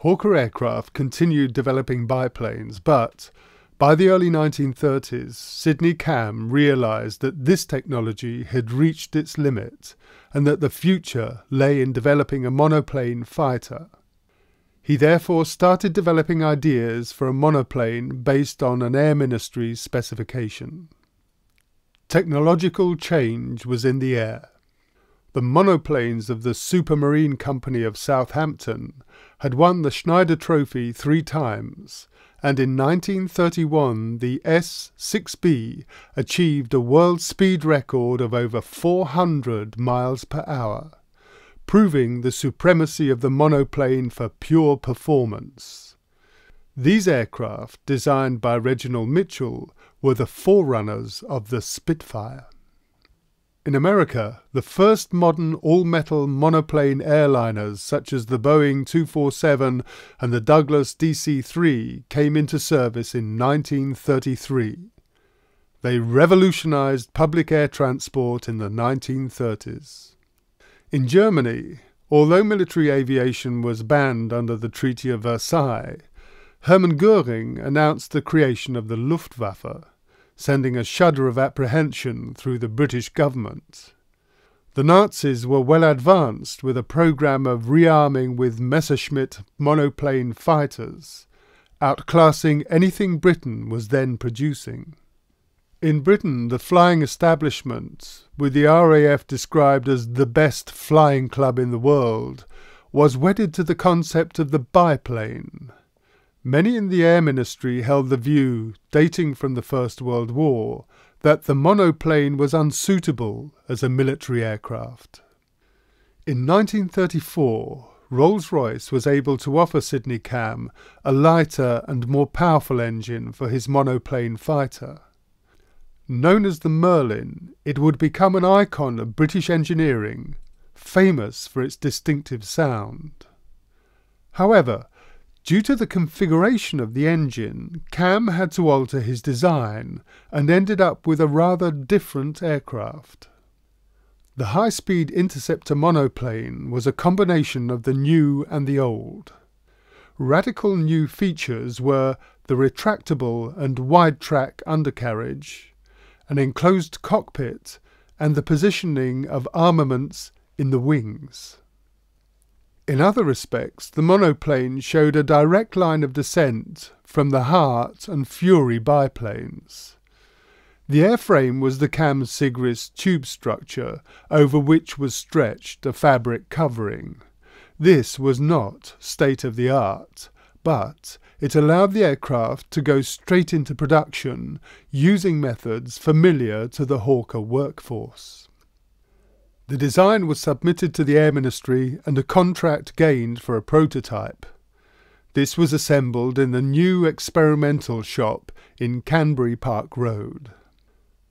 Hawker Aircraft continued developing biplanes, but by the early 1930s, Sidney Cam realised that this technology had reached its limit and that the future lay in developing a monoplane fighter. He therefore started developing ideas for a monoplane based on an Air Ministry specification. Technological change was in the air. The monoplanes of the Supermarine Company of Southampton had won the Schneider Trophy 3 times, and in 1931 the S-6B achieved a world speed record of over 400 miles per hour, proving the supremacy of the monoplane for pure performance. These aircraft, designed by Reginald Mitchell, were the forerunners of the Spitfire. In America, the first modern all-metal monoplane airliners such as the Boeing 247 and the Douglas DC-3 came into service in 1933. They revolutionized public air transport in the 1930s. In Germany, although military aviation was banned under the Treaty of Versailles, Hermann Göring announced the creation of the Luftwaffe, sending a shudder of apprehension through the British government. The Nazis were well advanced with a programme of rearming with Messerschmitt monoplane fighters, outclassing anything Britain was then producing. In Britain, the flying establishment, with the RAF described as the best flying club in the world, was wedded to the concept of the biplane. Many in the Air Ministry held the view, dating from the First World War, that the monoplane was unsuitable as a military aircraft. In 1934, Rolls-Royce was able to offer Sidney Cam a lighter and more powerful engine for his monoplane fighter. Known as the Merlin, it would become an icon of British engineering, famous for its distinctive sound. However, due to the configuration of the engine, Cam had to alter his design and ended up with a rather different aircraft. The high-speed interceptor monoplane was a combination of the new and the old. Radical new features were the retractable and wide-track undercarriage, an enclosed cockpit, and the positioning of armaments in the wings. In other respects, the monoplane showed a direct line of descent from the Hart and Fury biplanes. The airframe was the Cam Sigris tube structure, over which was stretched a fabric covering. This was not state-of-the-art, but it allowed the aircraft to go straight into production, using methods familiar to the Hawker workforce. The design was submitted to the Air Ministry and a contract gained for a prototype. This was assembled in the new experimental shop in Canbury Park Road.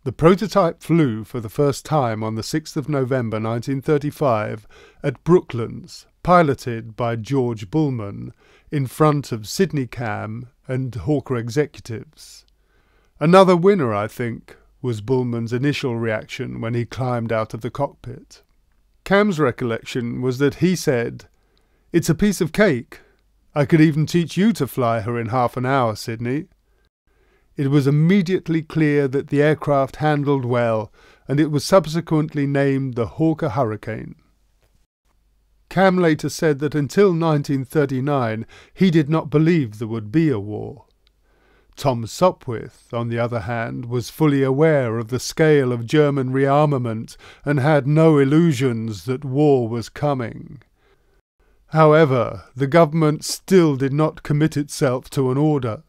The prototype flew for the first time on the 6th of November 1935 at Brooklands, piloted by George Bullman, in front of Sidney Cam and Hawker executives. Another winner, I think, was Bullman's initial reaction when he climbed out of the cockpit. Cam's recollection was that he said, "It's a piece of cake. I could even teach you to fly her in half an hour, Sidney." It was immediately clear that the aircraft handled well, and it was subsequently named the Hawker Hurricane. Cam later said that until 1939 he did not believe there would be a war. Tom Sopwith, on the other hand, was fully aware of the scale of German rearmament and had no illusions that war was coming. However, the government still did not commit itself to an order.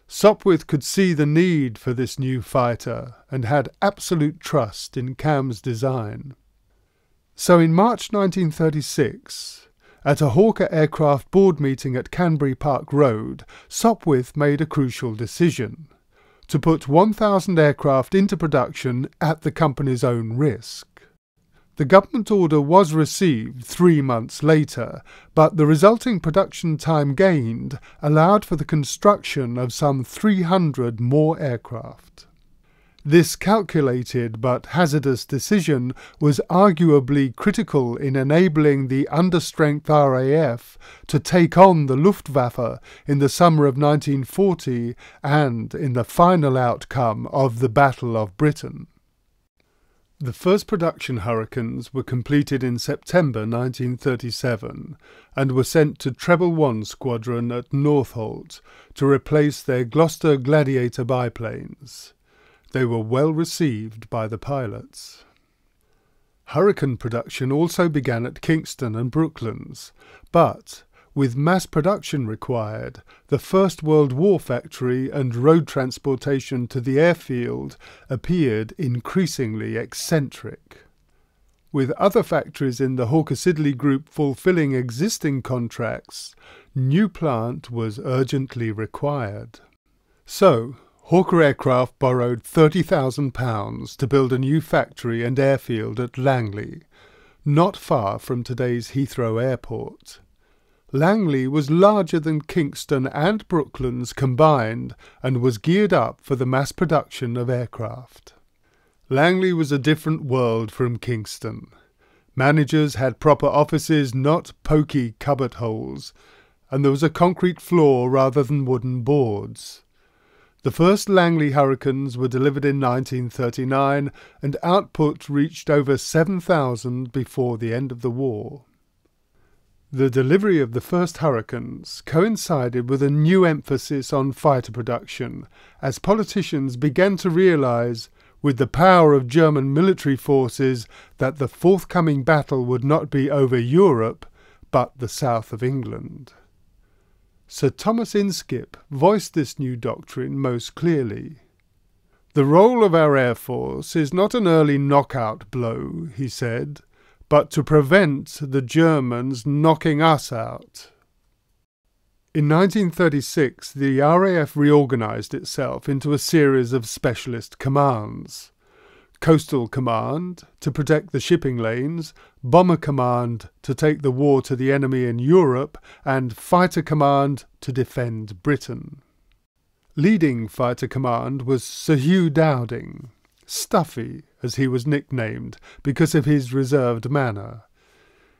Sopwith could see the need for this new fighter and had absolute trust in Cam's design. So in March 1936, at a Hawker Aircraft board meeting at Canbury Park Road, Sopwith made a crucial decision: to put 1,000 aircraft into production at the company's own risk. The government order was received 3 months later, but the resulting production time gained allowed for the construction of some 300 more aircraft. This calculated but hazardous decision was arguably critical in enabling the understrength RAF to take on the Luftwaffe in the summer of 1940 and in the final outcome of the Battle of Britain. The first production Hurricanes were completed in September 1937 and were sent to Treble 1 Squadron at Northolt to replace their Gloucester Gladiator biplanes. They were well received by the pilots. Hurricane production also began at Kingston and Brooklands, but with mass production required, the First World War factory and road transportation to the airfield appeared increasingly eccentric. With other factories in the Hawker Siddeley Group fulfilling existing contracts, new plant was urgently required. So, Hawker Aircraft borrowed £30,000 to build a new factory and airfield at Langley, not far from today's Heathrow Airport. Langley was larger than Kingston and Brooklands combined and was geared up for the mass production of aircraft. Langley was a different world from Kingston. Managers had proper offices, not poky cupboard holes, and there was a concrete floor rather than wooden boards. The first Langley Hurricanes were delivered in 1939 and output reached over 7,000 before the end of the war. The delivery of the first Hurricanes coincided with a new emphasis on fighter production, as politicians began to realise, with the power of German military forces, that the forthcoming battle would not be over Europe, but the south of England. Sir Thomas Inskip voiced this new doctrine most clearly. "The role of our Air Force is not an early knockout blow," he said, "but to prevent the Germans knocking us out." In 1936, the RAF reorganised itself into a series of specialist commands. Coastal Command, to protect the shipping lanes, Bomber Command, to take the war to the enemy in Europe, and Fighter Command, to defend Britain. Leading Fighter Command was Sir Hugh Dowding, Stuffy, as he was nicknamed, because of his reserved manner.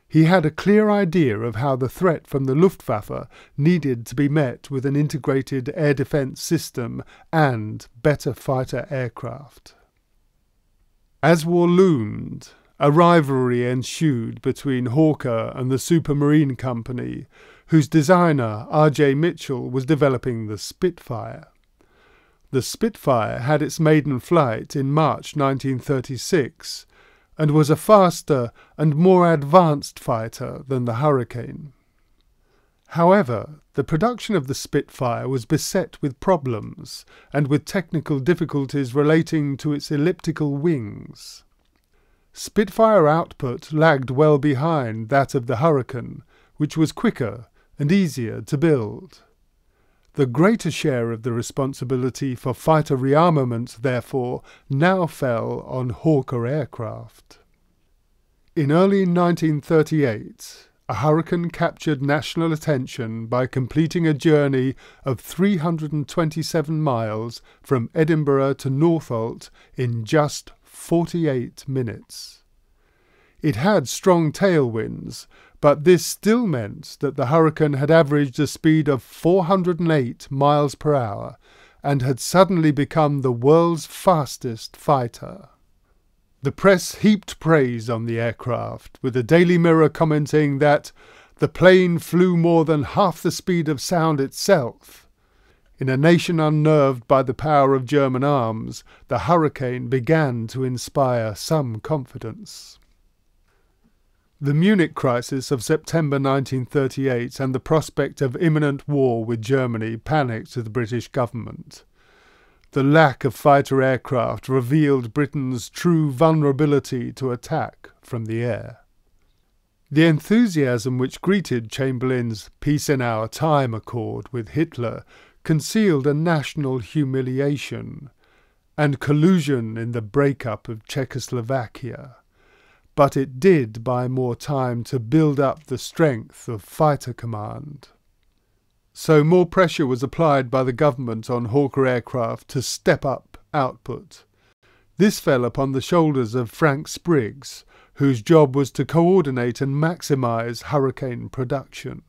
He had a clear idea of how the threat from the Luftwaffe needed to be met with an integrated air defence system and better fighter aircraft. As war loomed, a rivalry ensued between Hawker and the Supermarine Company, whose designer R.J. Mitchell was developing the Spitfire. The Spitfire had its maiden flight in March 1936 and was a faster and more advanced fighter than the Hurricane. However, the production of the Spitfire was beset with problems and with technical difficulties relating to its elliptical wings. Spitfire output lagged well behind that of the Hurricane, which was quicker and easier to build. The greater share of the responsibility for fighter rearmament, therefore, now fell on Hawker Aircraft. In early 1938, a Hurricane captured national attention by completing a journey of 327 miles from Edinburgh to Northolt in just 48 minutes. It had strong tailwinds, but this still meant that the Hurricane had averaged a speed of 408 miles per hour and had suddenly become the world's fastest fighter. The press heaped praise on the aircraft, with the Daily Mirror commenting that the plane flew more than half the speed of sound itself. In a nation unnerved by the power of German arms, the Hurricane began to inspire some confidence. The Munich crisis of September 1938 and the prospect of imminent war with Germany panicked the British government. The lack of fighter aircraft revealed Britain's true vulnerability to attack from the air. The enthusiasm which greeted Chamberlain's Peace in Our Time accord with Hitler concealed a national humiliation and collusion in the breakup of Czechoslovakia, but it did buy more time to build up the strength of fighter command. So more pressure was applied by the government on Hawker Aircraft to step up output. This fell upon the shoulders of Frank Spriggs, whose job was to coordinate and maximise hurricane production.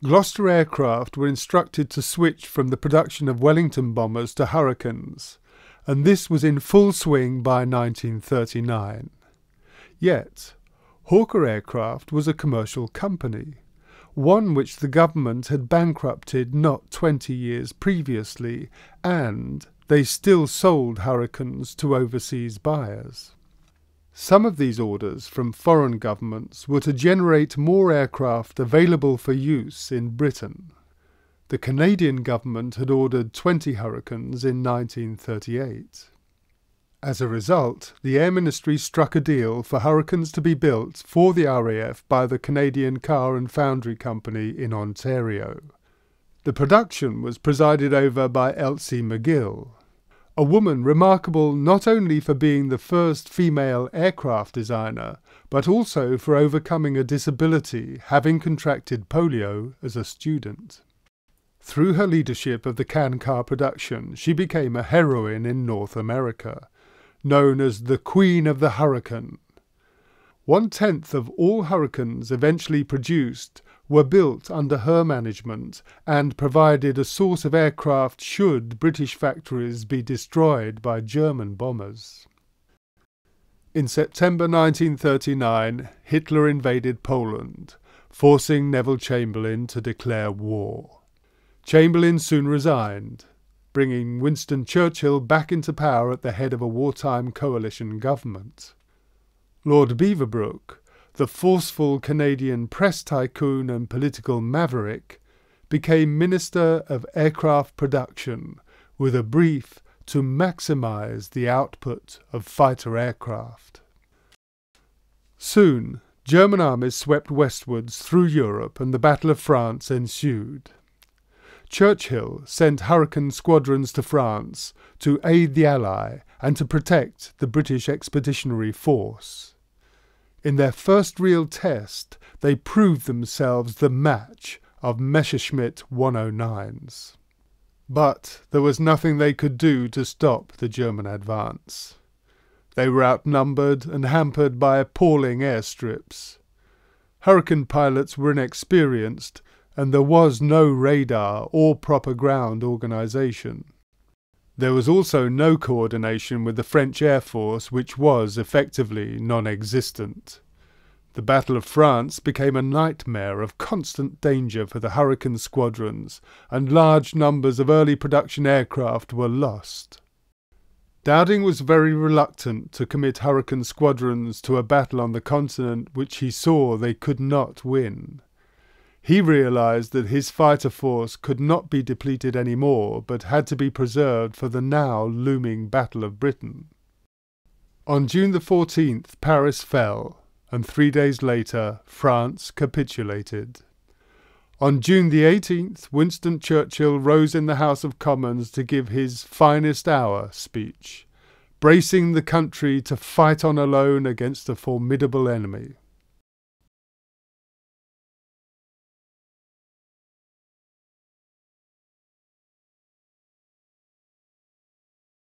Gloucester aircraft were instructed to switch from the production of Wellington bombers to Hurricanes, and this was in full swing by 1939. Yet, Hawker Aircraft was a commercial company, one which the government had bankrupted not 20 years previously, and they still sold Hurricanes to overseas buyers. Some of these orders from foreign governments were to generate more aircraft available for use in Britain. The Canadian government had ordered 20 Hurricanes in 1938. As a result, the Air Ministry struck a deal for Hurricanes to be built for the RAF by the Canadian Car and Foundry Company in Ontario. The production was presided over by Elsie McGill, a woman remarkable not only for being the first female aircraft designer, but also for overcoming a disability, having contracted polio as a student. Through her leadership of the Can car production, she became a heroine in North America, known as the Queen of the Hurricane. 1/10 of all Hurricanes eventually produced were built under her management and provided a source of aircraft should British factories be destroyed by German bombers. In September 1939, Hitler invaded Poland, forcing Neville Chamberlain to declare war. Chamberlain soon resigned, bringing Winston Churchill back into power at the head of a wartime coalition government. Lord Beaverbrook, the forceful Canadian press tycoon and political maverick, became Minister of Aircraft Production with a brief to maximise the output of fighter aircraft. Soon, German armies swept westwards through Europe and the Battle of France ensued. Churchill sent Hurricane squadrons to France to aid the Ally and to protect the British Expeditionary Force. In their first real test, they proved themselves the match of Messerschmitt 109s. But there was nothing they could do to stop the German advance. They were outnumbered and hampered by appalling airstrips. Hurricane pilots were inexperienced, and there was no radar or proper ground organisation. There was also no coordination with the French Air Force, which was effectively non-existent. The Battle of France became a nightmare of constant danger for the Hurricane squadrons, and large numbers of early production aircraft were lost. Dowding was very reluctant to commit Hurricane squadrons to a battle on the continent which he saw they could not win. He realised that his fighter force could not be depleted any more, but had to be preserved for the now looming Battle of Britain. On June the 14th, Paris fell, and 3 days later, France capitulated. On June the 18th, Winston Churchill rose in the House of Commons to give his finest hour speech, bracing the country to fight on alone against a formidable enemy.